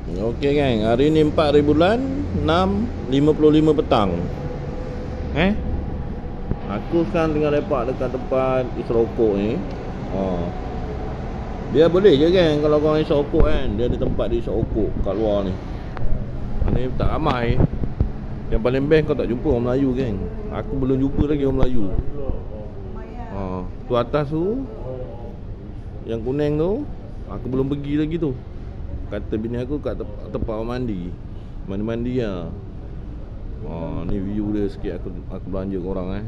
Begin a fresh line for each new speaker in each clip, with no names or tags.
Okey gang, hari ni 4 hari bulan 6.55 petang. Aku sekarang tengah lepak dekat tempat isap rokok ni. Dia boleh je gang kalau korang isap rokok kan. Dia ada tempat dia isap rokok kat luar ni. Ni tak ramai. Yang paling best kau tak jumpa orang Melayu gang. Aku belum jumpa lagi orang Melayu. Tu atas tu, yang kuning tu, aku belum pergi lagi tu. Kata bini aku kat tempat mandi. Mandi-mandi lah. Ni view dia sikit aku belanja korang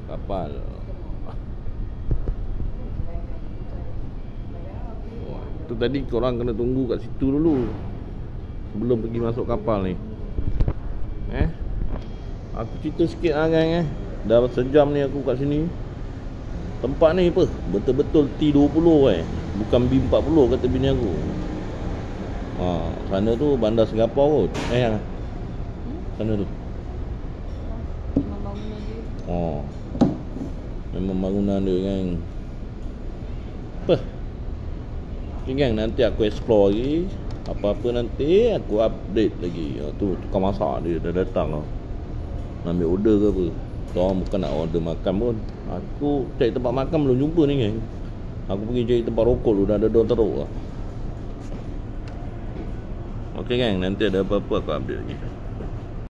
kapal. Tu tadi korang kena tunggu kat situ dulu sebelum pergi masuk kapal ni. Aku cerita sikit lah gang. Dah sejam ni aku kat sini. Tempat ni apa? Betul-betul T20 bukan B40 kata bini aku. Sana tu bandar Singapura kot. Sana tu. Memang bangunan dia gang. Apa? Okay gang, nanti aku explore lagi. Apa-apa nanti aku update lagi. Tu tukang masak dia dah datang lah. Nak ambil order ke apa. Orang bukan nak order makan pun. Aku cari tempat makan belum jumpa ni gang. Aku pergi cari tempat rokok dulu, dah ada orang teruk lah. Okay gang, nanti ada apa-apa aku update lagi.